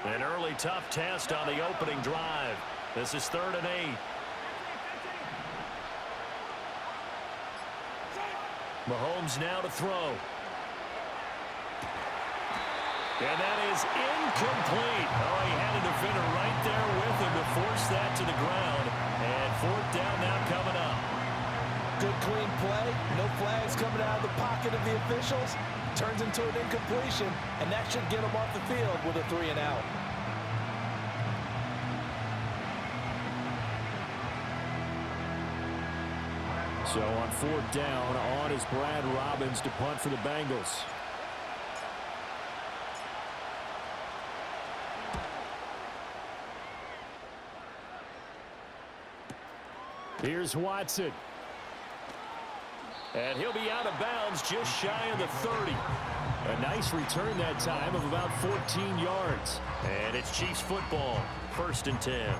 An early tough test on the opening drive. This is 3rd and 8. Mahomes now to throw. And that is incomplete. Oh, he had a defender right there with him to force that to the ground. And 4th down now coming up. Good clean play. No flags coming out of the pocket of the officials. Turns into an incompletion, and that should get him off the field with a 3 and out. So on 4th down, on is Brad Robbins to punt for the Bengals. Here's Watson. And he'll be out of bounds just shy of the 30. A nice return that time of about 14 yards. And it's Chiefs football, 1st and 10.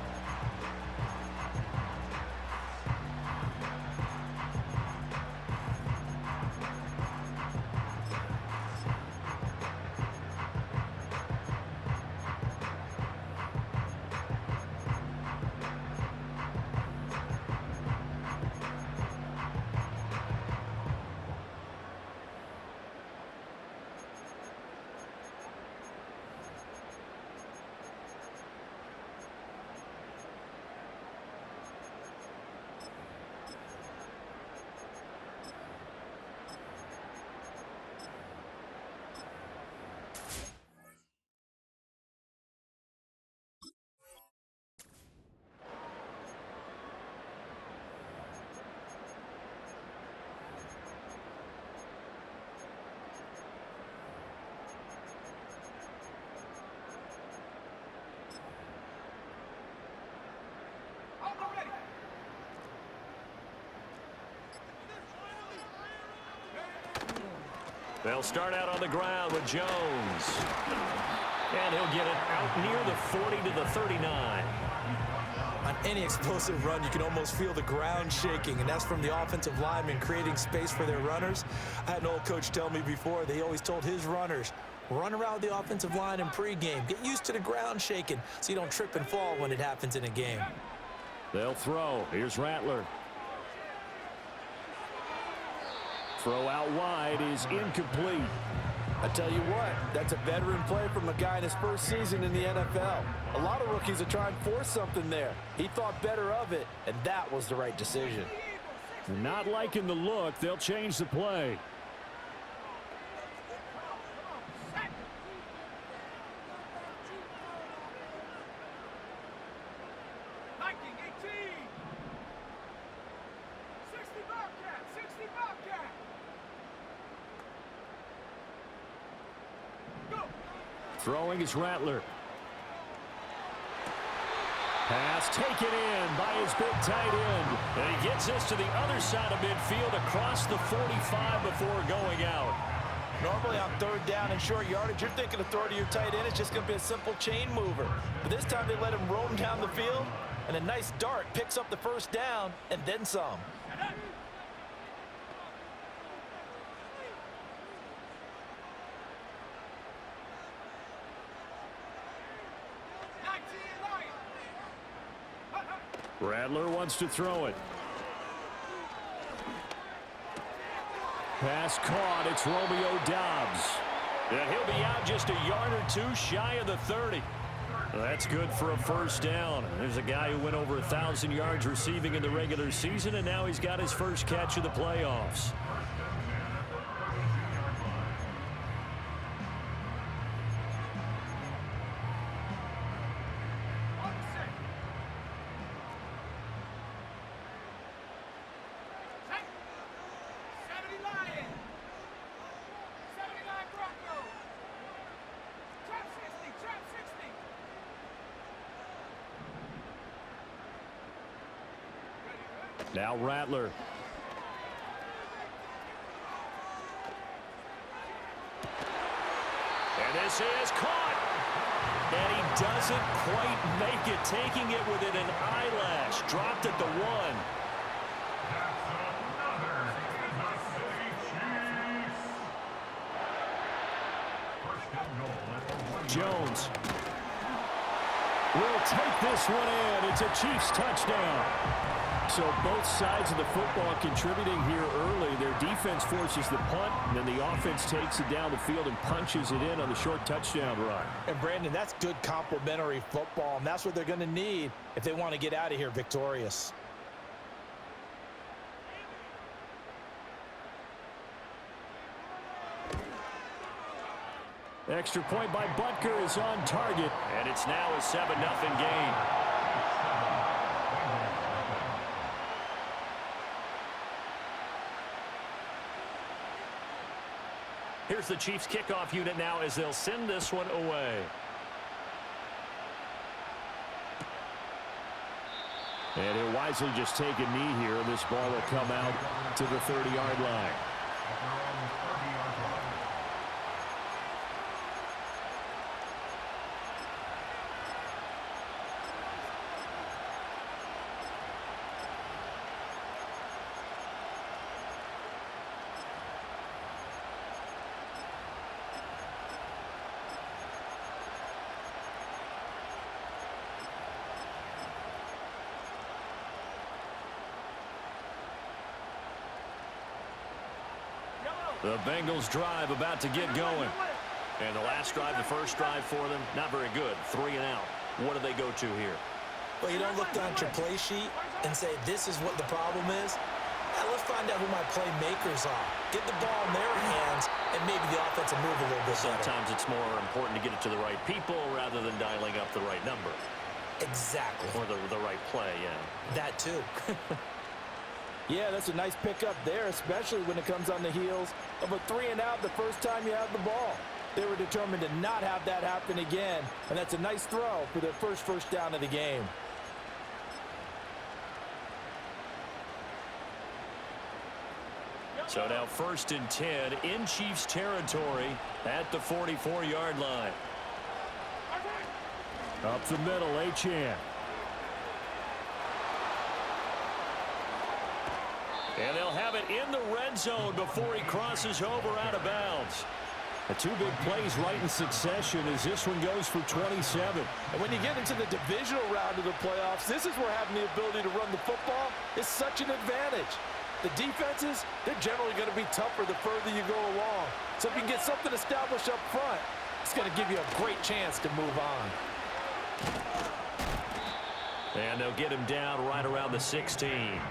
They'll start out on the ground with Jones. And he'll get it out near the 40 to the 39. On any explosive run, you can almost feel the ground shaking, and that's from the offensive linemen creating space for their runners. I had an old coach tell me before, they always told his runners, run around the offensive line in pregame. Get used to the ground shaking so you don't trip and fall when it happens in a game. They'll throw. Here's Rattler. Throw out wide is incomplete. I tell you what, that's a veteran play from a guy in his first season in the NFL. A lot of rookies are trying to force something there. He thought better of it, and that was the right decision. Not liking the look. They'll change the play. Throwing is Rattler. Pass taken in by his big tight end. And he gets this to the other side of midfield across the 45 before going out. Normally on 3rd down and short yardage, you're thinking of throw to your tight end. It's just going to be a simple chain mover. But this time they let him roam down the field, and a nice dart picks up the 1st down and then some. Rattler wants to throw it. Pass caught. It's Romeo Doubs. And he'll be out just a yard or two shy of the 30. That's good for a 1st down. There's a guy who went over 1,000 yards receiving in the regular season, and now he's got his first catch of the playoffs. Now Rattler. And this is caught. And he doesn't quite make it, taking it within an eyelash. Dropped at the 1. Jones. will take this one in. It's a Chiefs touchdown. So both sides of the football contributing here early. Their defense forces the punt, and then the offense takes it down the field and punches it in on the short touchdown run. And, Brandon, that's good complementary football, and that's what they're going to need if they want to get out of here victorious. Extra point by Butker is on target, and it's now a 7-0 game. Here's the Chiefs kickoff unit now as they'll send this one away. And he'll wisely just take a knee here, and this ball will come out to the 30-yard line. The Bengals drive about to get going. And the last drive, the first drive for them, not very good. 3 and out. What do they go to here? Well, you don't look down at your play sheet and say, this is what the problem is. Now, let's find out who my playmakers are. Get the ball in their hands, and maybe the offense will move a little bit better. Sometimes it's more important to get it to the right people rather than dialing up the right number. Exactly. Or the right play, yeah. That too. Yeah, that's a nice pickup there, especially when it comes on the heels of a 3 and out the first time you have the ball. They were determined to not have that happen again, and that's a nice throw for their first down of the game. So now 1st and 10 in Chiefs territory at the 44-yard line. Up the middle, Achane. And they'll have it in the red zone before he crosses over out of bounds. The 2 big plays right in succession as this one goes for 27. And when you get into the divisional round of the playoffs, this is where having the ability to run the football is such an advantage. The defenses, they're generally going to be tougher the further you go along. So if you can get something established up front, it's going to give you a great chance to move on. And they'll get him down right around the 16.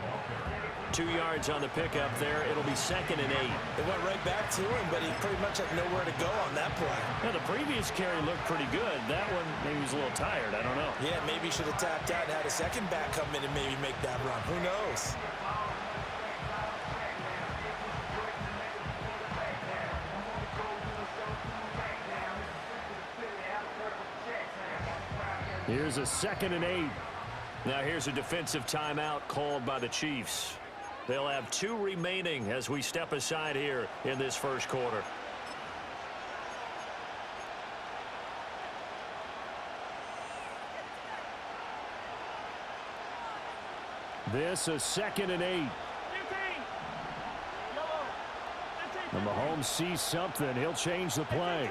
2 yards on the pickup there. It'll be 2nd and 8. It went right back to him, but he pretty much had nowhere to go on that play. Now, the previous carry looked pretty good. That one, maybe he was a little tired. I don't know. Yeah, maybe he should have tapped out and had a second back come in and maybe make that run. Who knows? Here's a 2nd and 8. Now here's a defensive timeout called by the Chiefs. They'll have 2 remaining as we step aside here in this first quarter. This is 2nd and 8. And Mahomes sees something. He'll change the play.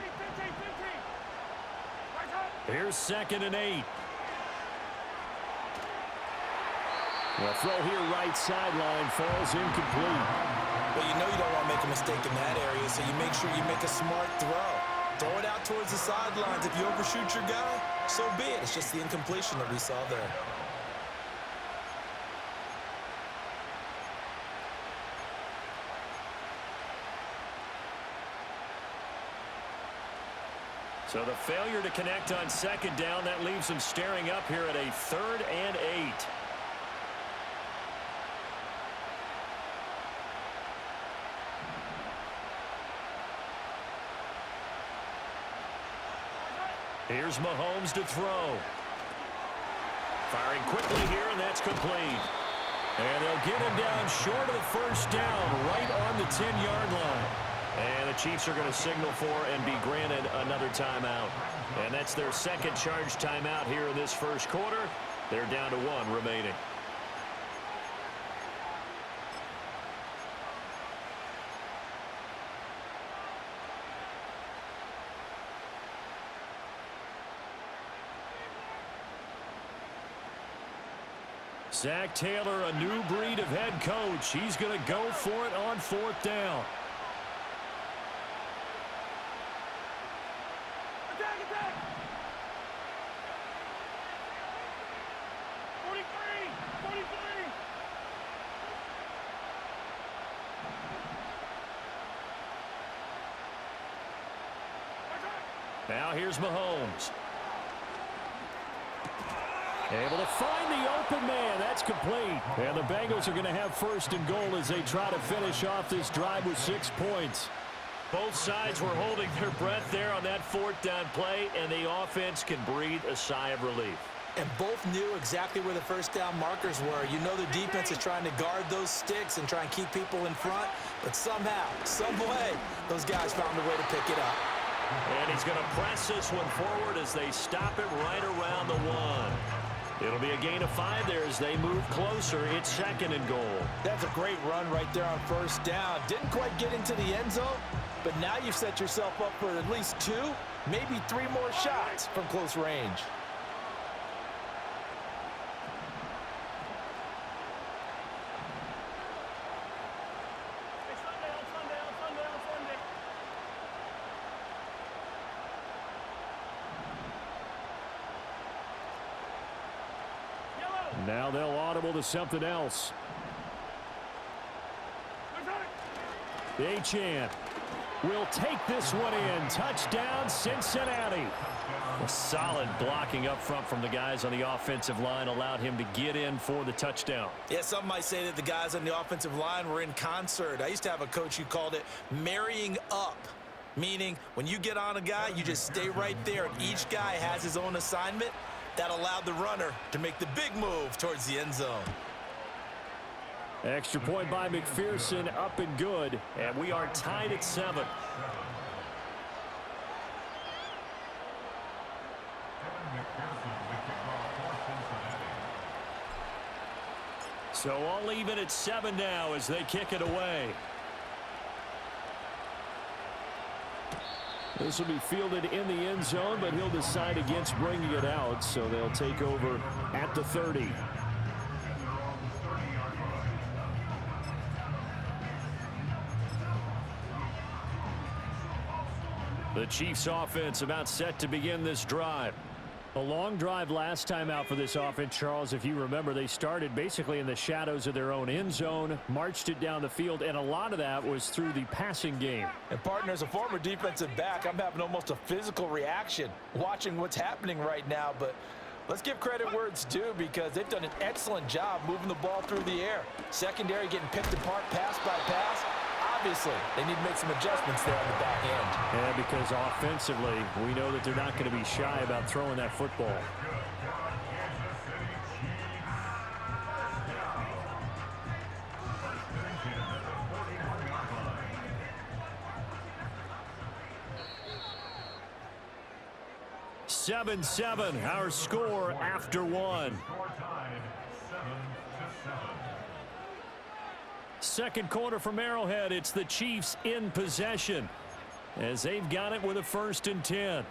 Here's 2nd and 8. The throw here right sideline falls incomplete. Well, you know you don't want to make a mistake in that area, so you make sure you make a smart throw. Throw it out towards the sidelines. If you overshoot your guy, so be it. It's just the incompletion that we saw there. So the failure to connect on 2nd down, that leaves them staring up here at a 3rd and 8. Here's Mahomes to throw. Firing quickly here, and that's complete. And they'll get him down short of the 1st down, right on the 10-yard line. And the Chiefs are going to signal for and be granted another timeout. And that's their 2nd charge timeout here in this first quarter. They're down to 1 remaining. Zach Taylor, a new breed of head coach. He's going to go for it on 4th down. Now here's Mahomes. Able to find the open man. That's complete. And the Bengals are going to have 1st and goal as they try to finish off this drive with 6 points. Both sides were holding their breath there on that 4th down play, and the offense can breathe a sigh of relief. And both knew exactly where the 1st down markers were. You know the defense is trying to guard those sticks and try and keep people in front, but somehow, some way, those guys found a way to pick it up. And he's going to press this one forward as they stop it right around the 1. It'll be a gain of 5 there as they move closer. It's 2nd and goal. That's a great run right there on 1st down. Didn't quite get into the end zone, but now you've set yourself up for at least 2, maybe 3 more shots from close range. Now they'll audible to something else. Achane will take this one in. Touchdown, Cincinnati. A solid blocking up front from the guys on the offensive line allowed him to get in for the touchdown. Yeah, some might say that the guys on the offensive line were in concert. I used to have a coach who called it marrying up, meaning when you get on a guy, you just stay right there, and each guy has his own assignment. That allowed the runner to make the big move towards the end zone. Extra point by McPherson, up and good, and we are tied at 7. So all even at 7 now as they kick it away. This will be fielded in the end zone, but he'll decide against bringing it out, so they'll take over at the 30. The Chiefs offense about set to begin this drive. A long drive last time out for this offense, Charles. If you remember, they started basically in the shadows of their own end zone, marched it down the field, and a lot of that was through the passing game. And partner, as a former defensive back, I'm having almost a physical reaction watching what's happening right now. But let's give credit where it's due because they've done an excellent job moving the ball through the air. Secondary getting picked apart pass by pass. Obviously, they need to make some adjustments there on the back end. Yeah, because offensively, we know that they're not going to be shy about throwing that football. Seven, our score after 1. Second quarter from Arrowhead. It's the Chiefs in possession as they've got it with a 1st and 10.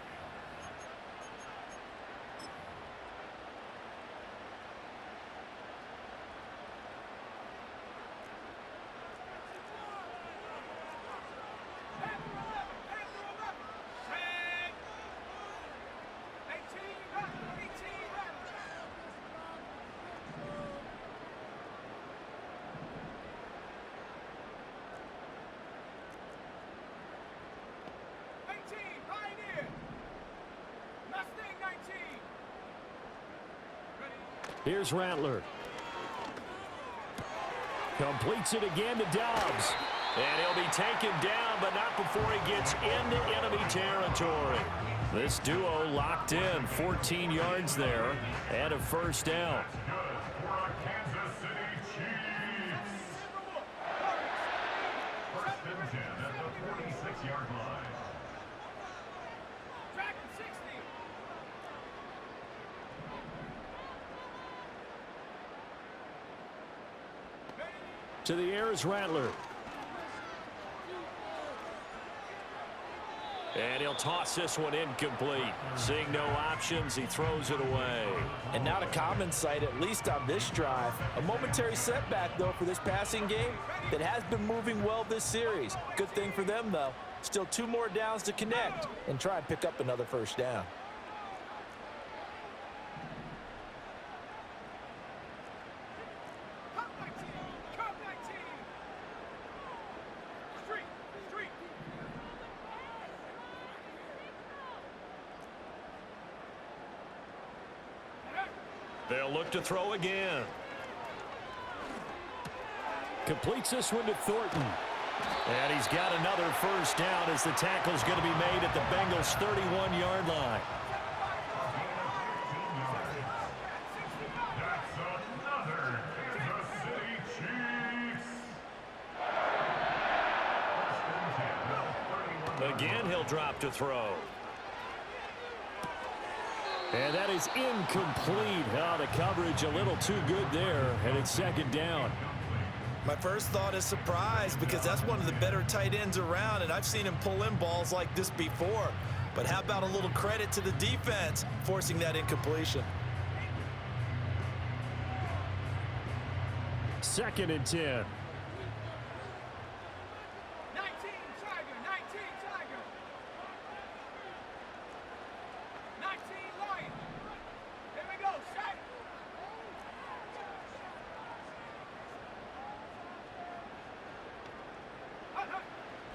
Here's Rattler. Completes it again to Dobbs. And he'll be taken down, but not before he gets into enemy territory. This duo locked in, 14 yards there, and a 1st down. To the air is Rattler. And he'll toss this one incomplete. Seeing no options, he throws it away. And not a common sight, at least on this drive. A momentary setback, though, for this passing game that has been moving well this series. Good thing for them, though. Still 2 more downs to connect and try and pick up another first down. They'll look to throw again. Completes this one to Thornton. And he's got another first down as the tackle's going to be made at the Bengals' 31-yard line. Again, he'll drop to throw. And that is incomplete. Oh, the coverage a little too good there, and it's second down. My first thought is surprise because that's one of the better tight ends around, and I've seen him pull in balls like this before. But how about a little credit to the defense forcing that incompletion? 2nd and 10.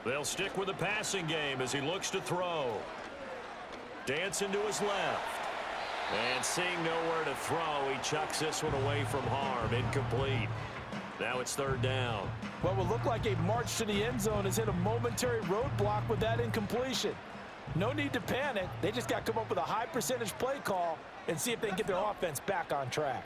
They'll stick with the passing game as he looks to throw. Dancing to his left. And seeing nowhere to throw, he chucks this one away from harm. Incomplete. Now it's 3rd down. What will look like a march to the end zone has hit a momentary roadblock with that incompletion. No need to panic. They just got to come up with a high percentage play call and see if they can get their offense back on track.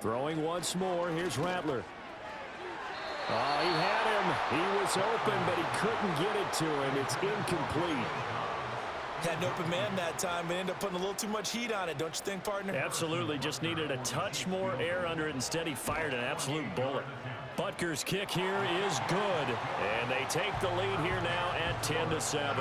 Throwing once more. Here's Rattler. Oh, he had him. He was open, but he couldn't get it to him. It's incomplete. Had an open man that time, but ended up putting a little too much heat on it, don't you think, partner? Absolutely. Just needed a touch more air under it. Instead, he fired an absolute bullet. Butker's kick here is good. And they take the lead here now at 10-7.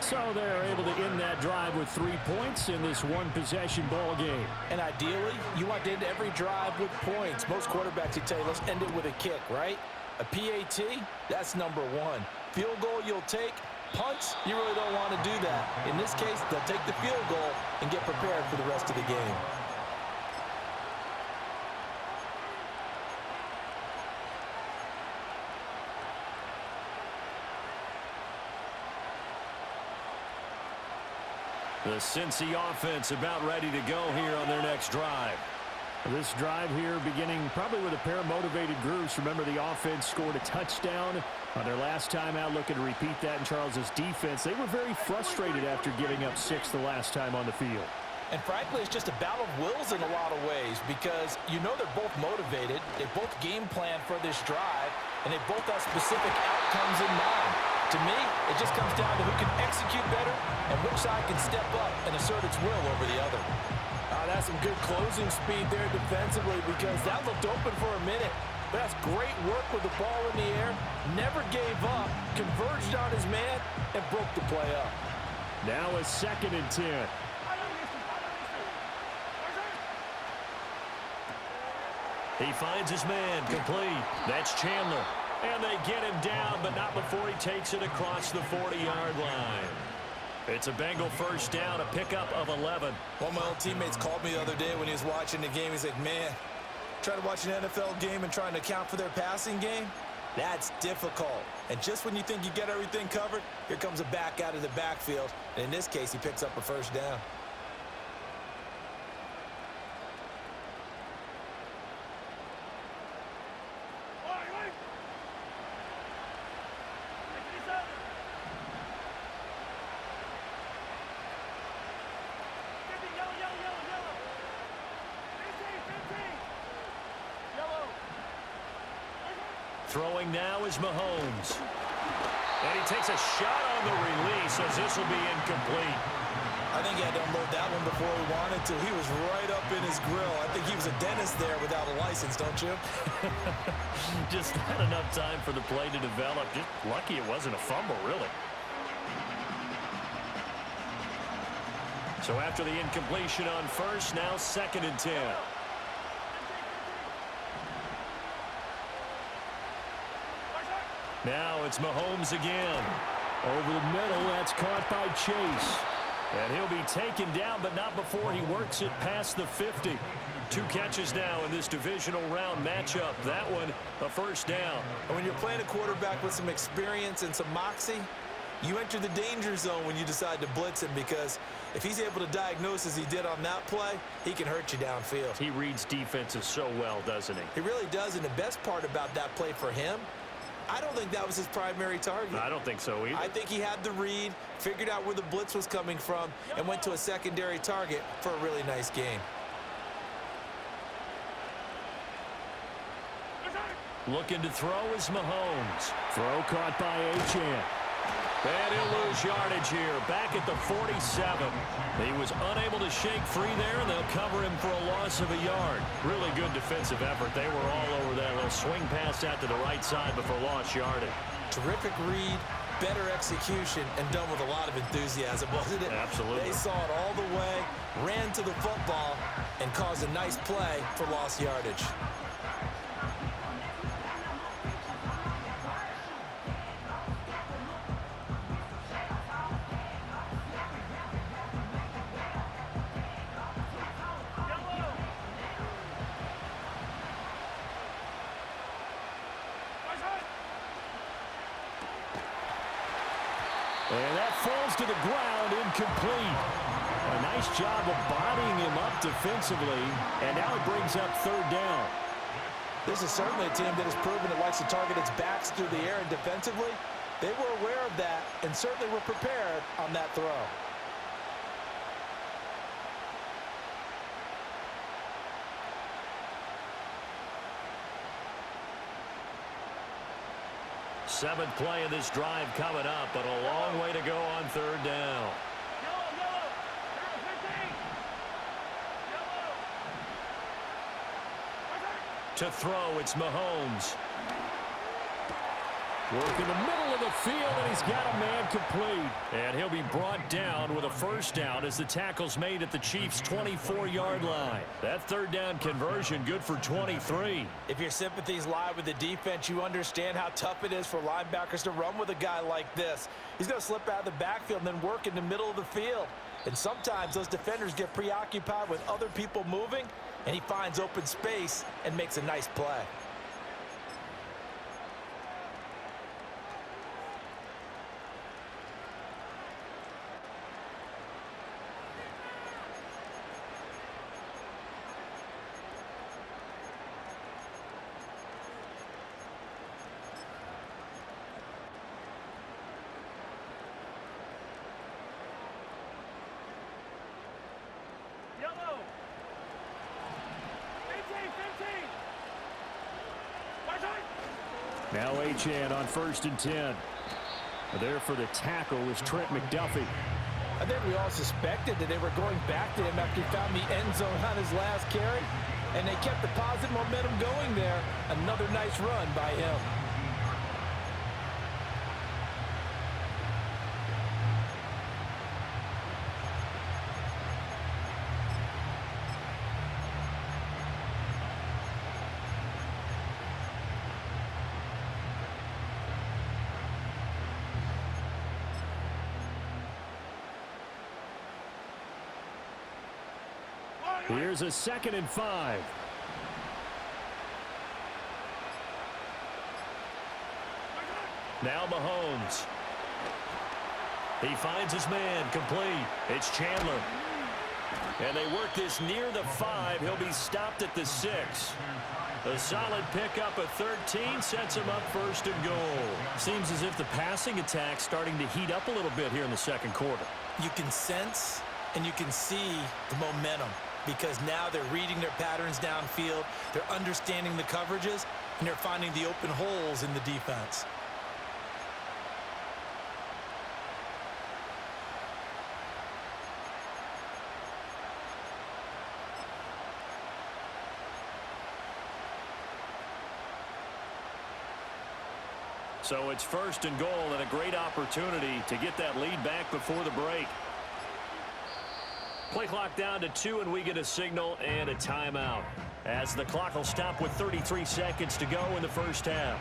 So they're able to end that drive with 3 points in this one-possession ball game. And ideally, you want to end every drive with points. Most quarterbacks, you tell you, let's end it with a kick, right? A PAT, that's number 1. Field goal you'll take. Punts, you really don't want to do that. In this case, they'll take the field goal and get prepared for the rest of the game. The Cincy offense about ready to go here on their next drive. This drive here beginning probably with a pair of motivated groups. Remember, the offense scored a touchdown on their last time out, looking to repeat that in Charles's defense. They were very frustrated after giving up 6 the last time on the field. And frankly, it's just a battle of wills in a lot of ways because you know they're both motivated. They both game plan for this drive, and they both have specific outcomes in mind. To me, it just comes down to who can execute better and which side can step up and assert its will over the other. That's some good closing speed there defensively because that looked open for a minute. But that's great work with the ball in the air. Never gave up, converged on his man, and broke the play up. Now a 2nd and 10. He finds his man, complete. That's Chandler. And they get him down, but not before he takes it across the 40-yard line. It's a Bengal first down, a pickup of 11. One of my old teammates called me the other day when he was watching the game. He's like, man, trying to watch an NFL game and trying to account for their passing game, that's difficult. And just when you think you get everything covered, here comes a back out of the backfield. And in this case, he picks up a first down. Throwing now is Mahomes. And he takes a shot on the release as this will be incomplete. I think he had to unload that one before he wanted to. He was right up in his grill. I think he was a dentist there without a license, don't you? Just not enough time for the play to develop. Just lucky it wasn't a fumble, really. So after the incompletion on first, now 2nd and 10. Now it's Mahomes again. Over the middle, that's caught by Chase. And he'll be taken down, but not before he works it past the 50. 2 catches now in this divisional round matchup. That one, a first down. And when you're playing a quarterback with some experience and some moxie, you enter the danger zone when you decide to blitz him, because if he's able to diagnose as he did on that play, he can hurt you downfield. He reads defenses so well, doesn't he? He really does, and the best part about that play for him, I don't think that was his primary target. I don't think so either. I think he had the read, figured out where the blitz was coming from, and went to a secondary target for a really nice game. Looking to throw is Mahomes. Throw caught by Achane. And he'll lose yardage here, back at the 47. He was unable to shake free there, and they'll cover him for a loss of a yard. Really good defensive effort. They were all over that little swing pass out to the right side before lost yardage. Terrific read, better execution, and done with a lot of enthusiasm, wasn't it? Absolutely. They saw it all the way, ran to the football, and caused a nice play for lost yardage. And that falls to the ground, incomplete. A nice job of bodying him up defensively, and now it brings up 3rd down. This is certainly a team that has proven it likes to target its backs through the air, and defensively, they were aware of that and certainly were prepared on that throw. Seventh play of this drive coming up, but a long way to go on 3rd down. To throw, it's Mahomes. Work in the middle of the field, and he's got a man complete. And he'll be brought down with a first down as the tackle's made at the Chiefs' 24-yard line. That 3rd down conversion good for 23. If your sympathies lie with the defense, you understand how tough it is for linebackers to run with a guy like this. He's going to slip out of the backfield and then work in the middle of the field. And sometimes those defenders get preoccupied with other people moving, and he finds open space and makes a nice play. Now Achane on 1st and 10. There for the tackle was Trent McDuffie. I think we all suspected that they were going back to him after he found the end zone on his last carry, and they kept the positive momentum going there. Another nice run by him. Here's a 2nd and 5. Now Mahomes. He finds his man, complete. It's Chandler. And they work this near the 5. He'll be stopped at the 6. A solid pickup of 13 sets him up 1st and goal. Seems as if the passing attack's starting to heat up a little bit here in the 2nd quarter. You can sense and you can see the momentum, because now they're reading their patterns downfield, they're understanding the coverages, and they're finding the open holes in the defense. So it's first and goal and a great opportunity to get that lead back before the break. Play clock down to 2, and we get a signal and a timeout, as the clock will stop with 33 seconds to go in the first half.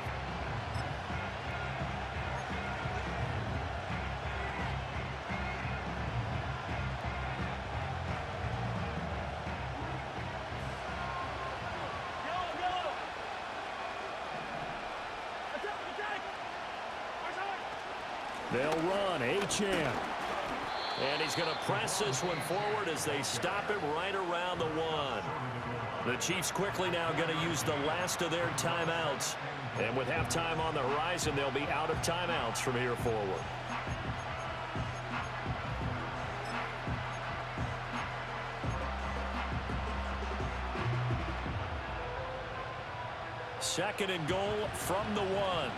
They'll run Achane. And he's going to press this one forward as they stop it right around the 1. The Chiefs quickly now going to use the last of their timeouts. And with halftime on the horizon, they'll be out of timeouts from here forward. Second and goal from the 1.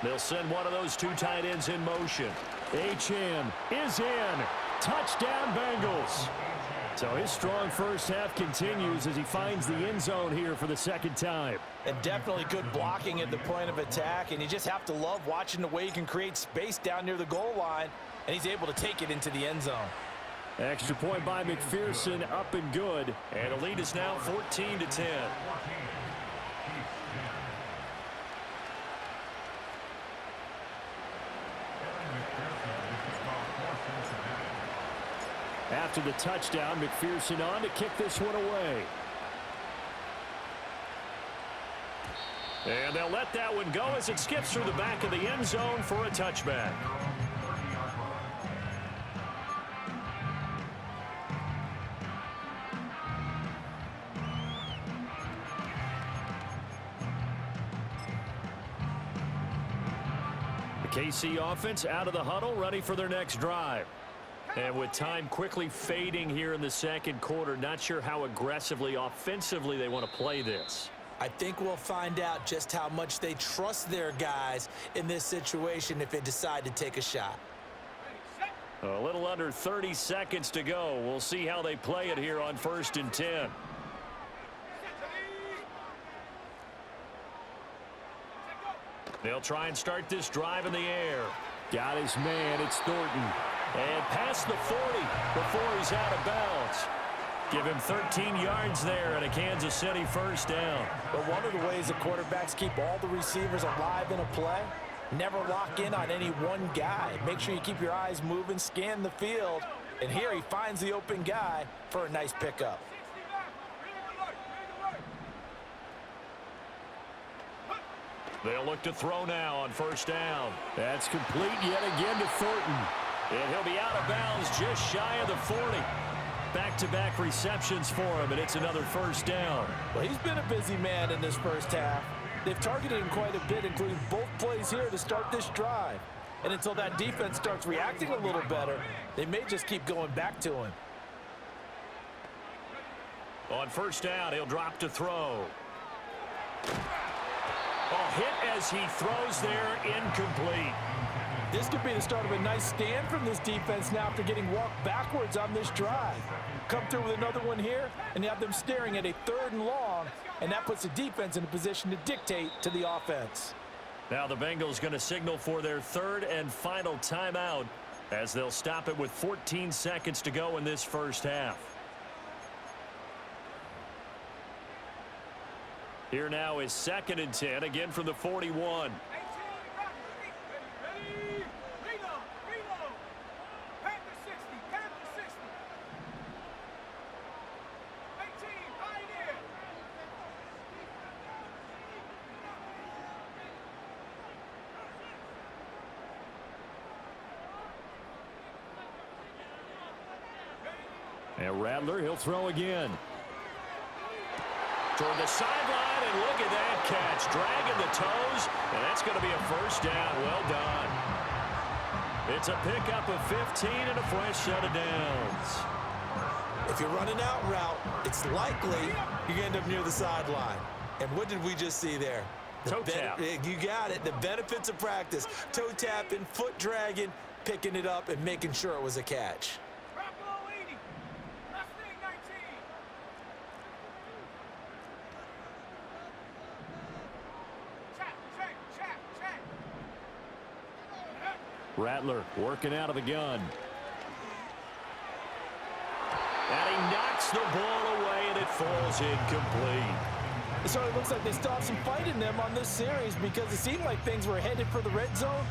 They'll send one of those two tight ends in motion. Achane is in. Touchdown, Bengals. So his strong first half continues as he finds the end zone here for the second time. And definitely good blocking at the point of attack, and you just have to love watching the way he can create space down near the goal line, and he's able to take it into the end zone. Extra point by McPherson, up and good. And the lead is now 14-10. After the touchdown, McPherson on to kick this one away. And they'll let that one go as it skips through the back of the end zone for a touchback. The KC offense out of the huddle, ready for their next drive. And with time quickly fading here in the second quarter, not sure how aggressively, offensively they want to play this. I think we'll find out just how much they trust their guys in this situation if they decide to take a shot. A little under 30 seconds to go. We'll see how they play it here on 1st and 10. They'll try and start this drive in the air. Got his man. It's Thornton. And past the 40 before he's out of bounds. Give him 13 yards there and a Kansas City first down. But one of the ways the quarterbacks keep all the receivers alive in a play, never lock in on any one guy. Make sure you keep your eyes moving, scan the field. And here he finds the open guy for a nice pickup. They'll look to throw now on first down. That's complete yet again to Thornton. And he'll be out of bounds just shy of the 40. Back-to-back receptions for him, and it's another first down. Well, he's been a busy man in this first half. They've targeted him quite a bit, including both plays here to start this drive. And until that defense starts reacting a little better, they may just keep going back to him. On first down, he'll drop to throw. Hit as he throws there, incomplete. This could be the start of a nice stand from this defense now after getting walked backwards on this drive. Come through with another one here, and you have them staring at a 3rd and long, and that puts the defense in a position to dictate to the offense. Now the Bengals going to signal for their 3rd and final timeout as they'll stop it with 14 seconds to go in this first half. Here now is 2nd and 10, again from the 41. And Rattler, he'll throw again. Toward the sideline, and look at that catch. Dragging the toes, and that's going to be a first down. Well done. It's a pickup of 15 and a fresh set of downs. If you're running out route, it's likely you're going to end up near the sideline. And what did we just see there? Toe tap. You got it. The benefits of practice. Toe tapping, foot dragging, picking it up, and making sure it was a catch. Rattler working out of the gun. And he knocks the ball away, and it falls incomplete. It sort of looks like they still have some fight in them on this series because it seemed like things were headed for the red zone.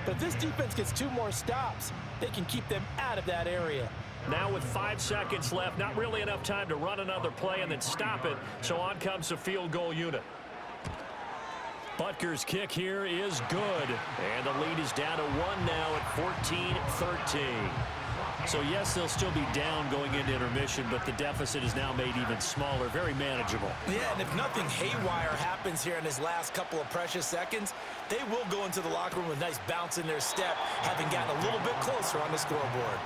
But if this defense gets 2 more stops, they can keep them out of that area. Now with 5 seconds left, not really enough time to run another play and then stop it. So on comes the field goal unit. Butker's kick here is good. And the lead is down to 1 now at 14-13. So, yes, they'll still be down going into intermission, but the deficit is now made even smaller, very manageable. Yeah, and if nothing haywire happens here in his last couple of precious seconds, they will go into the locker room with a nice bounce in their step, having gotten a little bit closer on the scoreboard.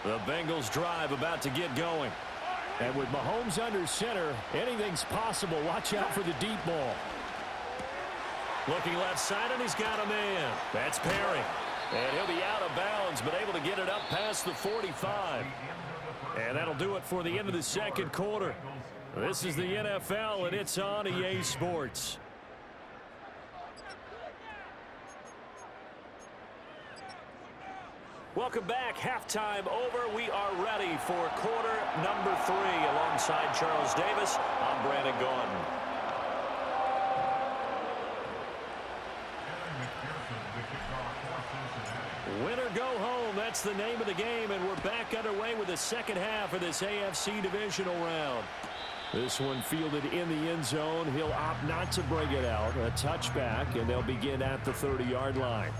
The Bengals drive about to get going. And with Mahomes under center, anything's possible. Watch out for the deep ball. Looking left side, and he's got a man. That's Perry. And he'll be out of bounds, but able to get it up past the 45. And that'll do it for the end of the second quarter. This is the NFL, and it's on EA Sports. Welcome back. Halftime over. We are ready for quarter number 3. Alongside Charles Davis, I'm Brandon Gaudin. Win or go home. That's the name of the game, and we're back underway with the second half of this AFC divisional round. This one fielded in the end zone. He'll opt not to bring it out. A touchback, and they'll begin at the 30-yard line.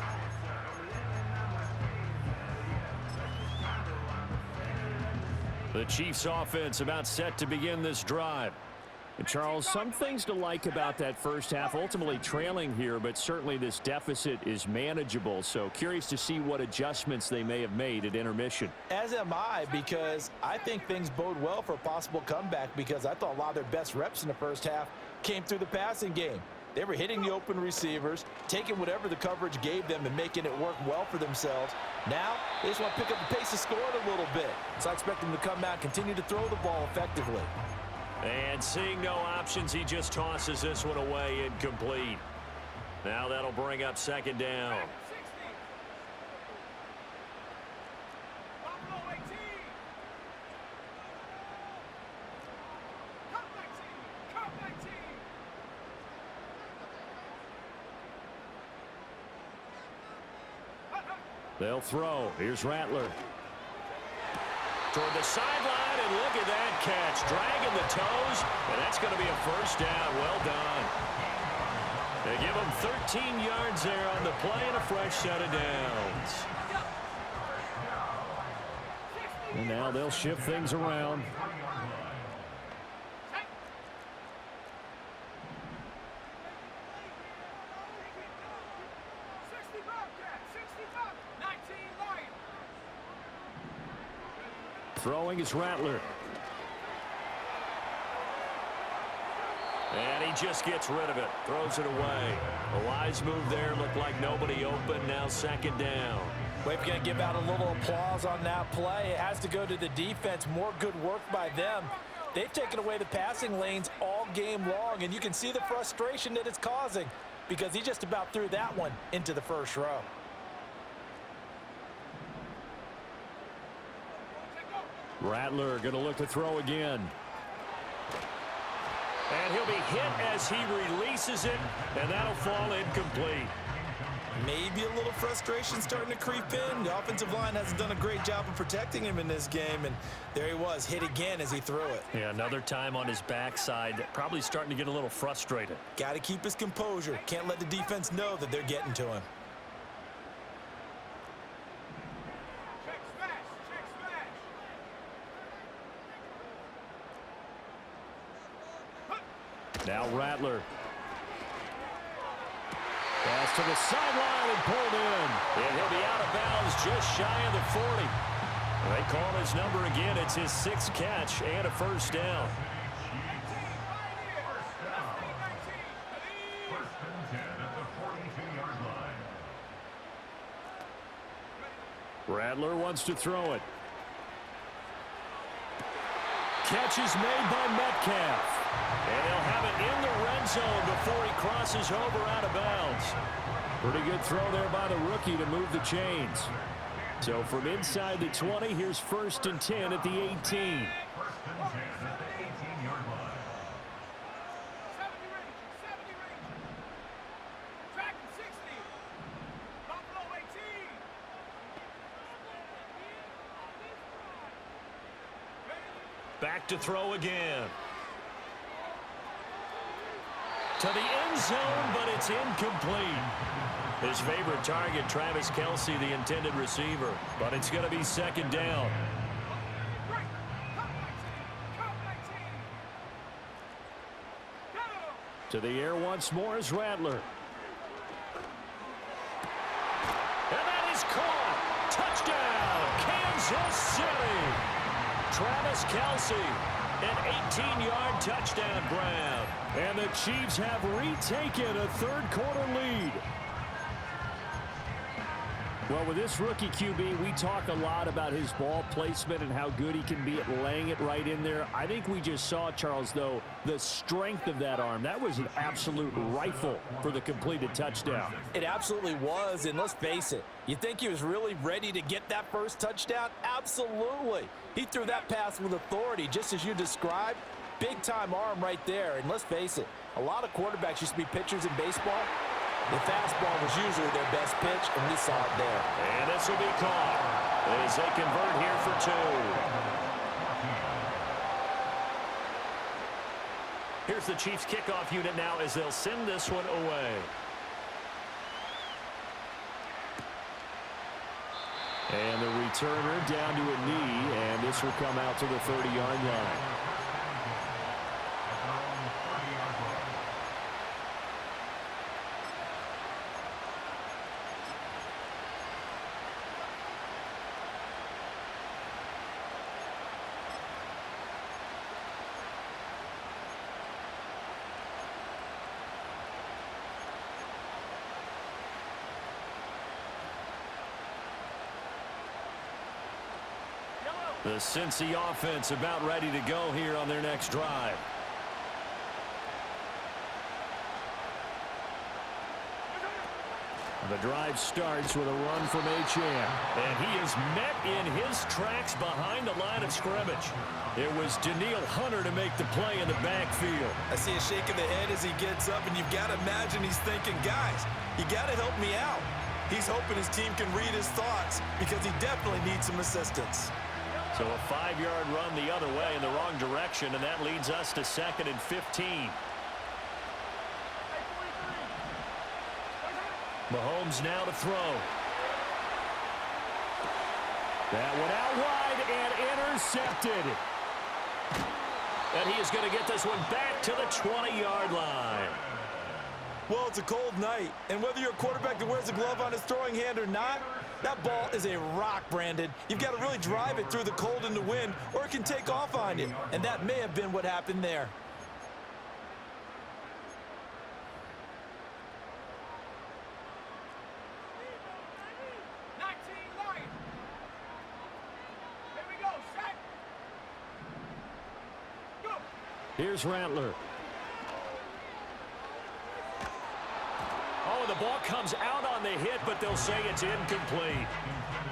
The Chiefs offense about set to begin this drive. And Charles, some things to like about that first half. Ultimately trailing here, but certainly this deficit is manageable. So curious to see what adjustments they may have made at intermission. As am I, because I think things bode well for a possible comeback, because I thought a lot of their best reps in the first half came through the passing game. They were hitting the open receivers, taking whatever the coverage gave them and making it work well for themselves. Now, they just want to pick up the pace of scoring a little bit. So I expect them to come out and continue to throw the ball effectively. And seeing no options, he just tosses this one away incomplete. Now that'll bring up second down. They'll throw. Here's Rattler. Toward the sideline, and look at that catch. Dragging the toes, and that's going to be a first down. Well done. They give him 13 yards there on the play and a fresh set of downs. And now they'll shift things around. Throwing is Rattler. And he just gets rid of it. Throws it away. A wise move there. Looked like nobody open. Now second down. Well, if you're going to give out a little applause on that play, it has to go to the defense. More good work by them. They've taken away the passing lanes all game long, and you can see the frustration that it's causing, because he just about threw that one into the first row. Rattler going to look to throw again. And he'll be hit as he releases it, and that'll fall incomplete. Maybe a little frustration starting to creep in. The offensive line hasn't done a great job of protecting him in this game, and there he was, hit again as he threw it. Yeah, another time on his backside, probably starting to get a little frustrated. Got to keep his composure. Can't let the defense know that they're getting to him. Now Rattler. Pass to the sideline and pulled in. And he'll be out of bounds just shy of the 40. They call his number again. It's his 6th catch and a first down. Rattler wants to throw it. Catch is made by Metcalf. And he'll have it in the red zone before he crosses over out of bounds. Pretty good throw there by the rookie to move the chains. So from inside the 20, here's 1st and 10 at the 18. Back to throw again. To the end zone, but it's incomplete. His favorite target, Travis Kelce, the intended receiver. But it's going to be 2nd down. To the air once more is Rattler. And that is caught. Touchdown, Kansas City. Travis Kelce, an 18-yard touchdown grab. And the Chiefs have retaken a third-quarter lead. Well, with this rookie QB, we talk a lot about his ball placement and how good he can be at laying it right in there. I think we just saw, Charles, though, the strength of that arm. That was an absolute rifle for the completed touchdown. It absolutely was, and let's face it, you think he was really ready to get that first touchdown? Absolutely. He threw that pass with authority, just as you described. Big-time arm right there, and let's face it, a lot of quarterbacks used to be pitchers in baseball. The fastball was usually their best pitch, and we saw it there. And this will be caught as they convert here for 2. Here's the Chiefs kickoff unit now as they'll send this one away. And the returner down to a knee, and this will come out to the 30-yard line. The Cincy offense about ready to go here on their next drive. The drive starts with a run from Achane. And he is met in his tracks behind the line of scrimmage. It was Danielle Hunter to make the play in the backfield. I see a shake of the head as he gets up, and you've got to imagine he's thinking, guys, you got to help me out. He's hoping his team can read his thoughts because he definitely needs some assistance. So a 5-yard run the other way in the wrong direction, and that leads us to 2nd and 15. Mahomes now to throw. That one out wide and intercepted. And he is going to get this one back to the 20-yard line. Well, it's a cold night, and whether you're a quarterback that wears a glove on his throwing hand or not, that ball is a rock, Brandon. You've got to really drive it through the cold and the wind, or it can take off on you. And that may have been what happened there. Here's Rattler. Oh, the ball comes out on the hit, but they'll say it's incomplete.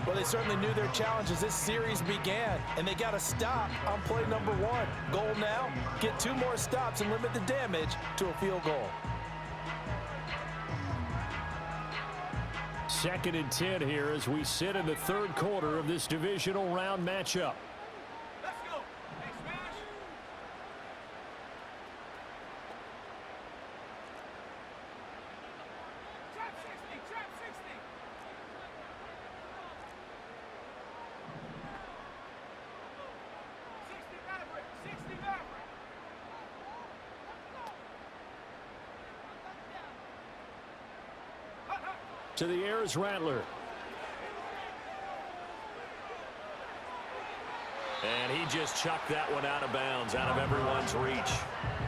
Well, they certainly knew their challenge as this series began, and they got to stop on play number 1. Goal now, get 2 more stops and limit the damage to a field goal. 2nd and 10 here as we sit in the third quarter of this divisional round matchup. To the air is Rattler. And he just chucked that one out of bounds, out of everyone's reach.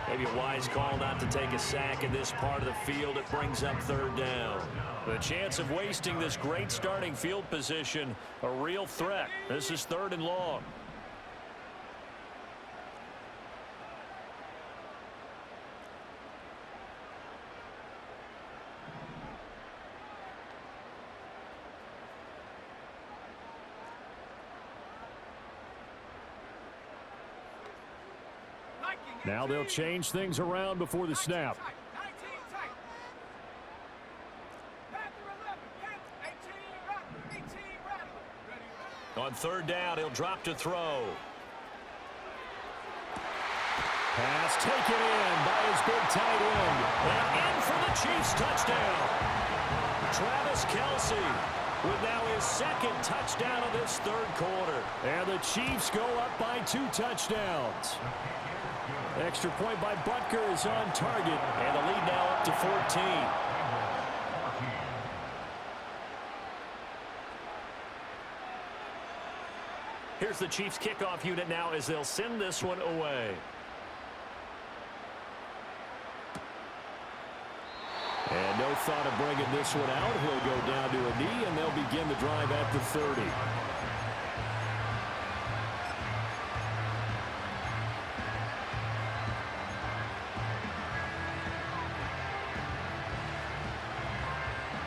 Maybe a wise call not to take a sack in this part of the field. It brings up third down. The chance of wasting this great starting field position, a real threat. This is 3rd and long. Now they'll change things around before the snap. On 3rd down, he'll drop to throw. Pass taken in by his big tight end. And in for the Chiefs touchdown. Travis Kelce with now his 2nd touchdown of this 3rd quarter. And the Chiefs go up by 2 touchdowns. Extra point by Butker is on target, and the lead now up to 14. Here's the Chiefs kickoff unit now as they'll send this one away. And no thought of bringing this one out. He'll go down to a knee, and they'll begin the drive at the 30.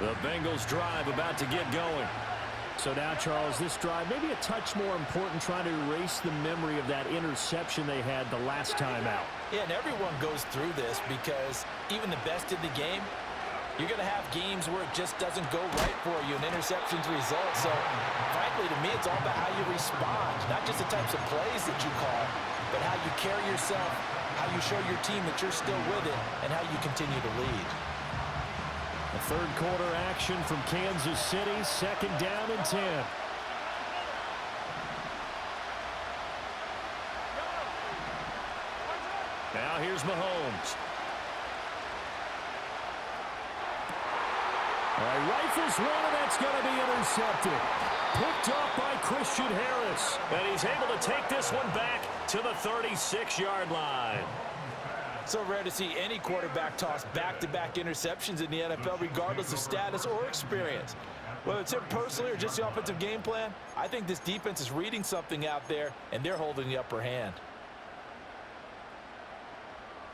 The Bengals drive about to get going. So now, Charles, this drive maybe a touch more important, trying to erase the memory of that interception they had the last time out. Yeah, and everyone goes through this because even the best in the game, you're going to have games where it just doesn't go right for you, and interceptions result. So, frankly, to me, it's all about how you respond, not just the types of plays that you call, but how you carry yourself, how you show your team that you're still with it, and how you continue to lead. The 3rd quarter action from Kansas City, 2nd down and 10. Now here's Mahomes. All right, rifles one, and that's going to be intercepted. Picked off by Christian Harris. And he's able to take this one back to the 36-yard line. So rare to see any quarterback toss back-to-back interceptions in the NFL, regardless of status or experience. Whether it's him personally or just the offensive game plan, I think this defense is reading something out there, and they're holding the upper hand.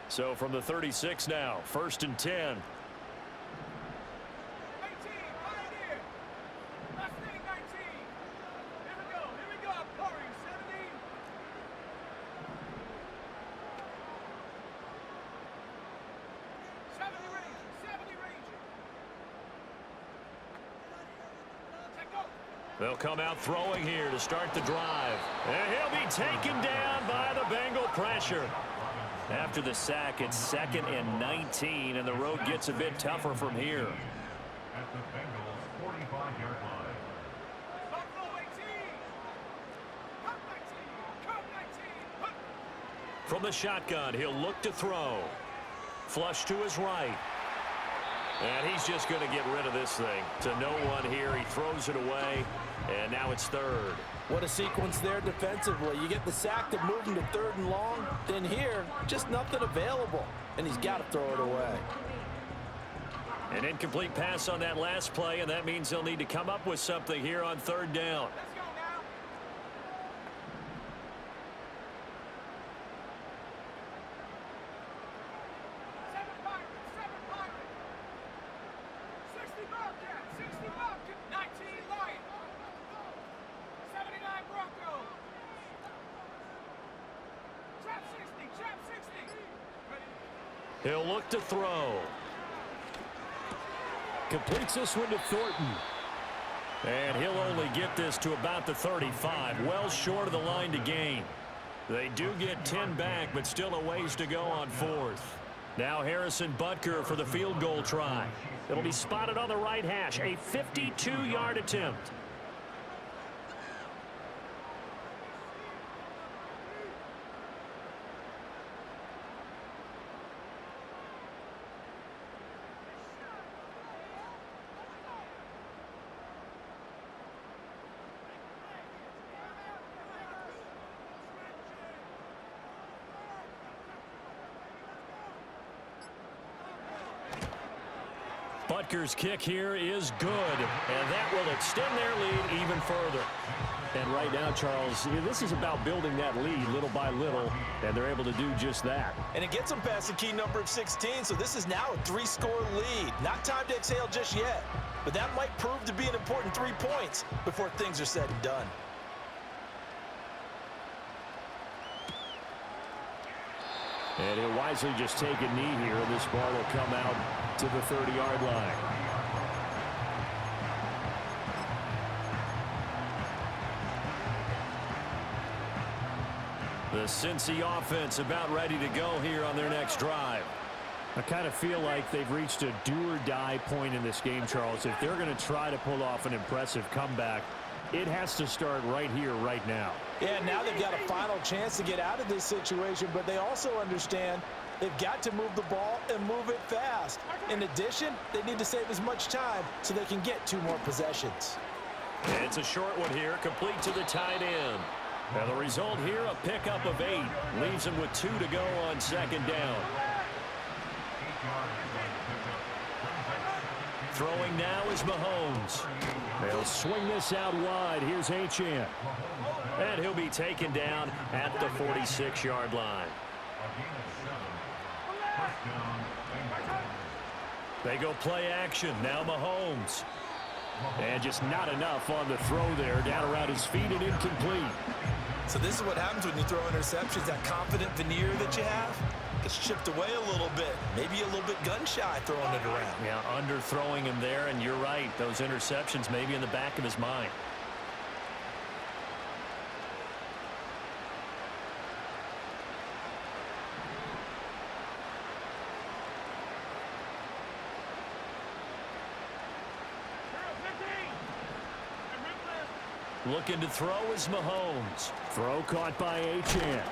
So from the 36 now, 1st and 10. They'll come out throwing here to start the drive. And he'll be taken down by the Bengal pressure. After the sack, it's 2nd and 19, and the road gets a bit tougher from here. At the Bengals' 45-yard line. From the shotgun, he'll look to throw. Flush to his right. And he's just going to get rid of this thing. To no one here. He throws it away, and now it's 3rd. What a sequence there defensively. You get the sack to move him to 3rd and long. Then here, just nothing available. And he's got to throw it away. An incomplete pass on that last play, and that means they'll need to come up with something here on 3rd down. He'll look to throw. Completes this one to Thornton. And he'll only get this to about the 35. Well short of the line to gain. They do get 10 back, but still a ways to go on 4th. Now Harrison Butker for the field goal try. It'll be spotted on the right hash. A 52-yard attempt. Butker's kick here is good, and that will extend their lead even further. And right now, Charles, this is about building that lead little by little, and they're able to do just that. And it gets them past the key number of 16, so this is now a 3-score lead. Not time to exhale just yet, but that might prove to be an important 3 points before things are said and done. And he'll wisely just take a knee here, and this ball will come out to the 30-yard line. The Cincy offense about ready to go here on their next drive. I kind of feel like they've reached a do-or-die point in this game, Charles. If they're going to try to pull off an impressive comeback, it has to start right here, right now. Yeah, now they've got a final chance to get out of this situation, but they also understand they've got to move the ball and move it fast. In addition, they need to save as much time so they can get 2 more possessions. And it's a short one here, complete to the tight end. Now the result here, a pickup of 8. Leaves them with 2 to go on second down. Throwing now is Mahomes. They'll swing this out wide. Here's Achane. And he'll be taken down at the 46-yard line. They go play action. Now Mahomes. And just not enough on the throw there. Down around his feet and incomplete. So this is what happens when you throw interceptions. That confident veneer that you have gets chipped away a little bit. Maybe a little bit gun-shy throwing it around. Yeah, underthrowing him there, and you're right. Those interceptions maybe in the back of his mind. Looking to throw is Mahomes. Throw caught by Achane.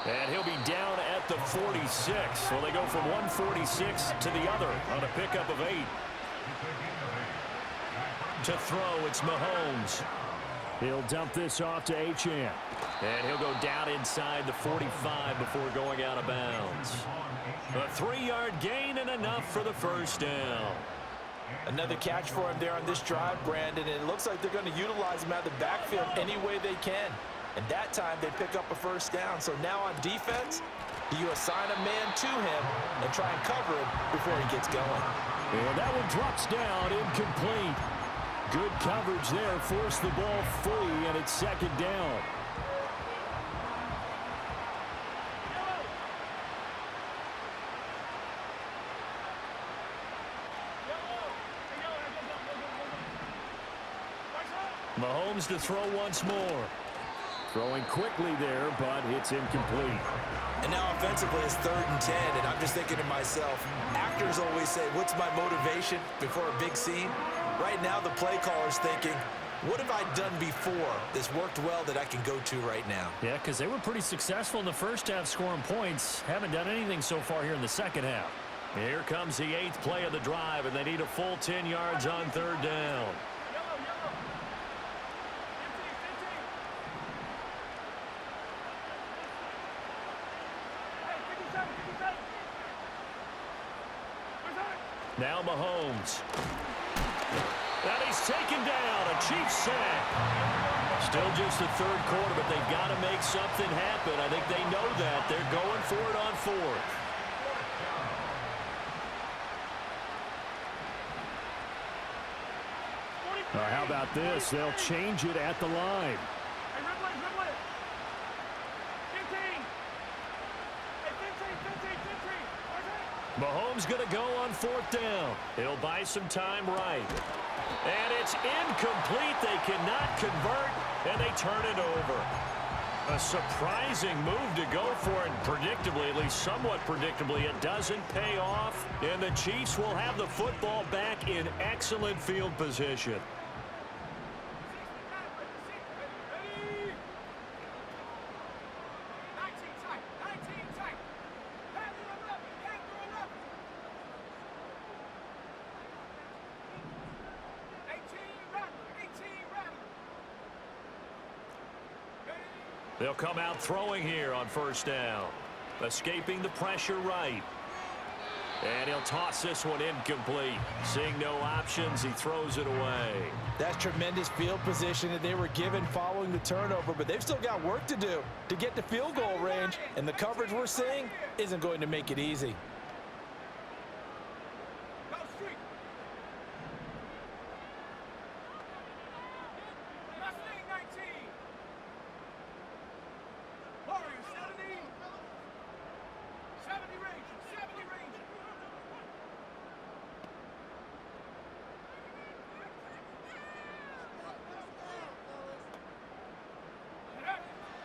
And he'll be down at the 46. So they go from 146 to the other on a pickup of 8. To throw, it's Mahomes. He'll dump this off to Achane. And he'll go down inside the 45 before going out of bounds. A 3-yard gain and enough for the first down. Another catch for him there on this drive, Brandon, and it looks like they're going to utilize him out of the backfield any way they can. And that time they pick up a first down. So now on defense, do you assign a man to him and try and cover him before he gets going? And that one drops down, incomplete. Good coverage there, forced the ball free, and it's second down. Mahomes to throw once more. Throwing quickly there, but it's incomplete. And now offensively it's 3rd and 10, and I'm just thinking to myself, actors always say, what's my motivation before a big scene? Right now the play caller's thinking, what have I done before that's worked well that I can go to right now? Yeah, because they were pretty successful in the first half scoring points. Haven't done anything so far here in the second half. Here comes the 8th play of the drive, and they need a full 10 yards on 3rd down. Now Mahomes. And he's taken down. A Chiefs sack. Still just the 3rd quarter, but they've got to make something happen. I think they know that. They're going for it on 4th. How about this? They'll change it at the line. Mahomes going to go on 4th down. He'll buy some time right. And it's incomplete. They cannot convert, and they turn it over. A surprising move to go for it. Predictably, at least somewhat predictably, it doesn't pay off. And the Chiefs will have the football back in excellent field position. They'll come out throwing here on 1st down. Escaping the pressure right. And he'll toss this one incomplete. Seeing no options, he throws it away. That's tremendous field position that they were given following the turnover, but they've still got work to do to get to field goal range, and the coverage we're seeing isn't going to make it easy.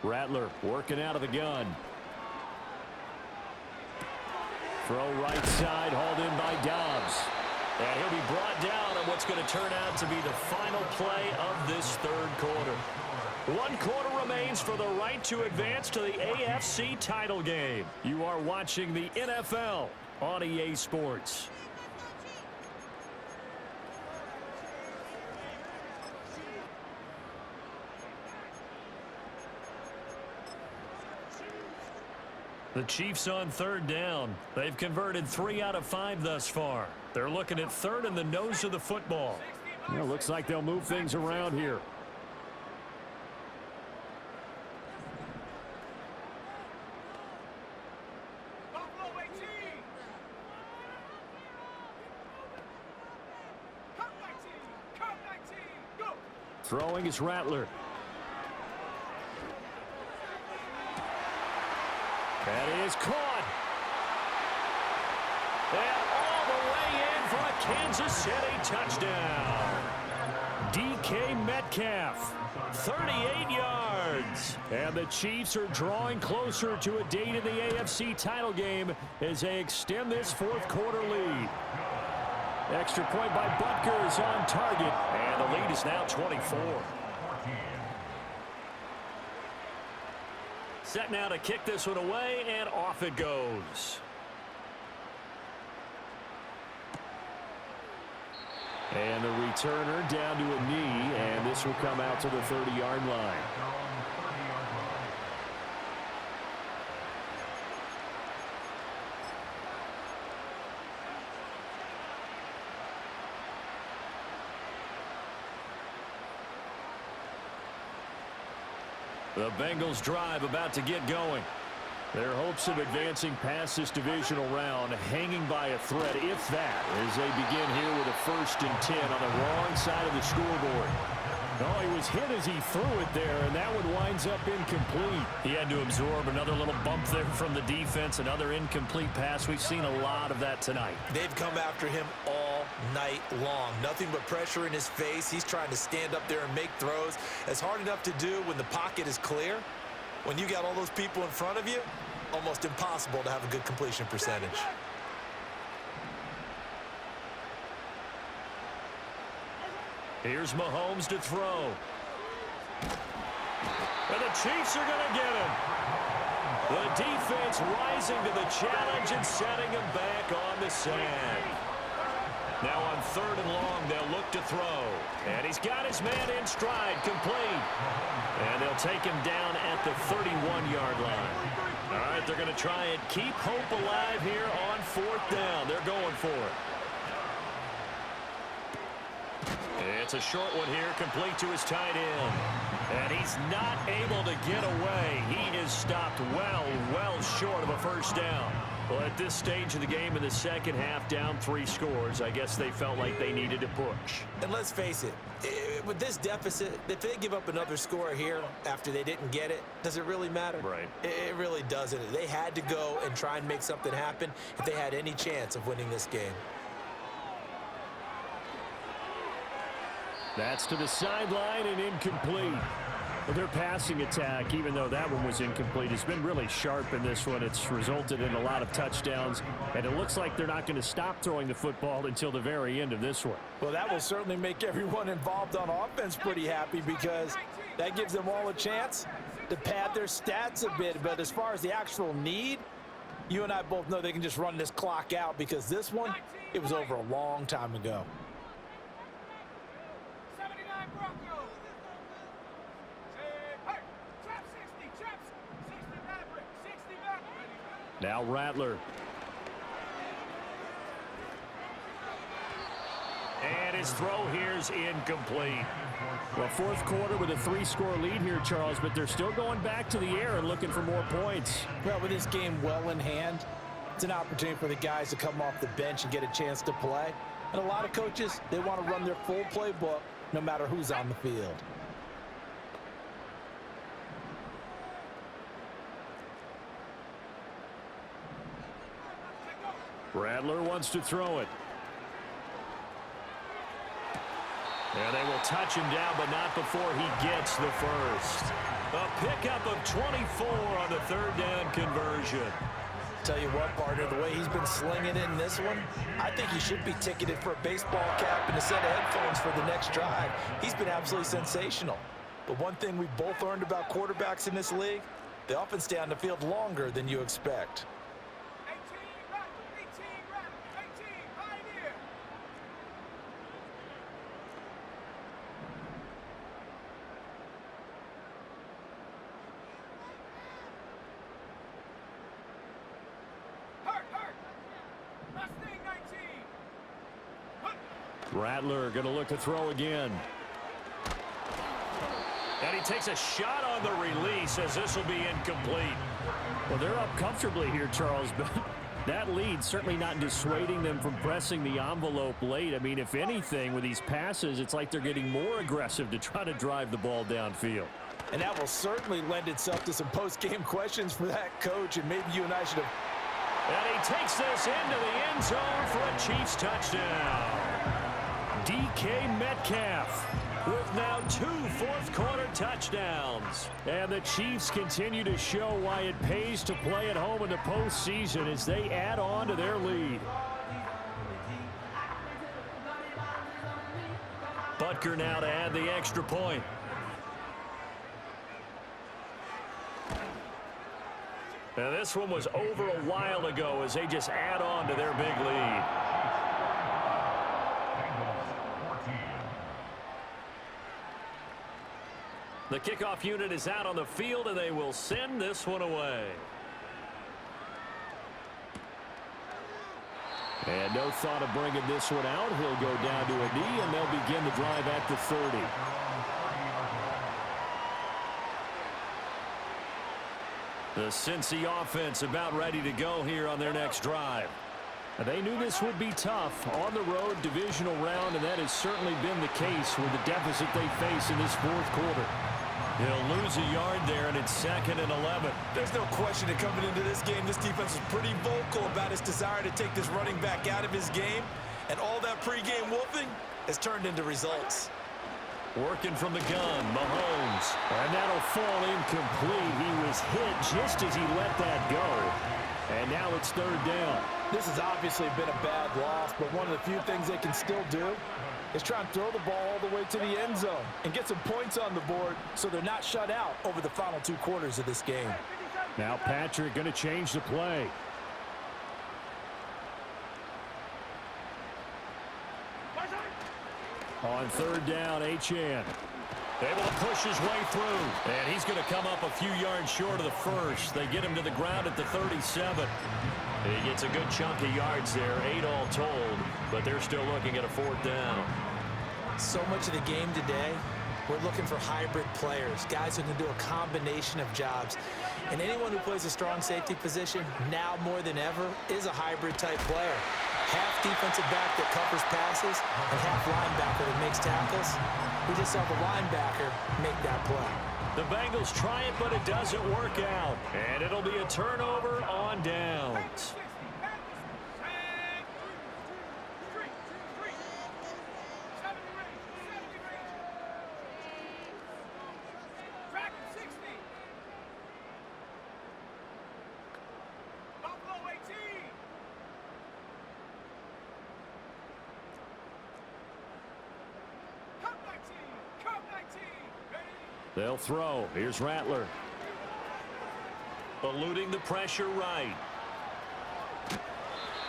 Rattler working out of the gun. Throw right side, hauled in by Dobbs. And he'll be brought down on what's going to turn out to be the final play of this third quarter. 1 quarter remains for the right to advance to the AFC title game. You are watching the NFL on EA Sports. The Chiefs on third down. They've converted 3 out of 5 thus far. They're looking at third in the nose of the football. Well, looks like they'll move things around here. Throwing is Rattler. That is caught. And all the way in for a Kansas City touchdown. DK Metcalf, 38 yards. And the Chiefs are drawing closer to a date in the AFC title game as they extend this fourth quarter lead. Extra point by Butker is on target. And the lead is now 24. Set now to kick this one away, and off it goes. And the returner down to a knee, and this will come out to the 30-yard line. The Bengals drive about to get going. Their hopes of advancing past this divisional round hanging by a thread, if that, as they begin here with a 1st and 10 on the wrong side of the scoreboard. Oh, he was hit as he threw it there, and that one winds up incomplete. He had to absorb another little bump there from the defense, another incomplete pass. We've seen a lot of that tonight. They've come after him all night long. Nothing but pressure in his face. He's trying to stand up there and make throws. It's hard enough to do when the pocket is clear. When you got all those people in front of you, almost impossible to have a good completion percentage. Here's Mahomes to throw. And the Chiefs are going to get him. The defense rising to the challenge and setting him back on the sand. Now on 3rd and long, they'll look to throw. And he's got his man in stride, complete. And they'll take him down at the 31-yard line. All right, they're going to try and keep hope alive here on 4th down. They're going for it. It's a short one here, complete to his tight end. And he's not able to get away. He is stopped well short of a 1st down. Well, at this stage of the game in the second half, down 3 scores, I guess they felt like they needed to push. And let's face it, with this deficit, if they give up another score here after they didn't get it, does it really matter? Right. It really doesn't. They had to go and try and make something happen if they had any chance of winning this game. That's to the sideline and incomplete. Well, their passing attack, even though that one was incomplete, has been really sharp in this one. It's resulted in a lot of touchdowns, and it looks like they're not going to stop throwing the football until the very end of this one. Well, that will certainly make everyone involved on offense pretty happy because that gives them all a chance to pad their stats a bit. But as far as the actual need, you and I both know they can just run this clock out because this one, it was over a long time ago. Now Rattler. And his throw here is incomplete. Well, fourth quarter with a 3-score lead here, Charles, but they're still going back to the air and looking for more points. Well, with this game well in hand, it's an opportunity for the guys to come off the bench and get a chance to play. And a lot of coaches, they want to run their full playbook no matter who's on the field. Rattler wants to throw it. And they will touch him down, but not before he gets the first. A pickup of 24 on the third down conversion. Tell you what, partner, the way he's been slinging it in this one, I think he should be ticketed for a baseball cap and a set of headphones for the next drive. He's been absolutely sensational. But one thing we both learned about quarterbacks in this league, they often stay on the field longer than you expect. Rattler going to look to throw again. And he takes a shot on the release as this will be incomplete. Well, they're up comfortably here, Charles, but that lead certainly not dissuading them from pressing the envelope late. I mean, if anything, with these passes, it's like they're getting more aggressive to try to drive the ball downfield. And that will certainly lend itself to some post-game questions for that coach, and maybe you and I should have... And he takes this into the end zone for a Chiefs touchdown. DK Metcalf with now 2 fourth-quarter touchdowns. And the Chiefs continue to show why it pays to play at home in the postseason as they add on to their lead. Butker now to add the extra point. Now this one was over a while ago as they just add on to their big lead. The kickoff unit is out on the field, and they will send this one away. And no thought of bringing this one out. He'll go down to a knee, and they'll begin the drive at the 30. The Cincy offense about ready to go here on their next drive. They knew this would be tough on the road divisional round, and that has certainly been the case with the deficit they face in this fourth quarter. He'll lose a yard there, and it's 2nd and 11. There's no question that coming into this game, this defense is pretty vocal about its desire to take this running back out of his game, and all that pregame wolfing has turned into results. Working from the gun, Mahomes. And that'll fall incomplete. He was hit just as he let that go. And now it's 3rd down. This has obviously been a bad loss, but one of the few things they can still do is try and throw the ball all the way to the end zone and get some points on the board so they're not shut out over the final 2 quarters of this game. Now Patrick going to change the play. On 3rd down, Achane. Able to push his way through. And he's going to come up a few yards short of the first. They get him to the ground at the 37. He gets a good chunk of yards there, 8 all told, but they're still looking at a 4th down. So much of the game today, we're looking for hybrid players, guys who can do a combination of jobs. And anyone who plays a strong safety position, now more than ever, is a hybrid type player. Half defensive back that covers passes and half linebacker that makes tackles. We just saw the linebacker make that play. The Bengals try it, but it doesn't work out. And it'll be a turnover on downs. They'll throw. Here's Rattler. Eluding the pressure right.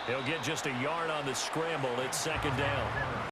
He'll get just a yard on the scramble. It's 2nd down.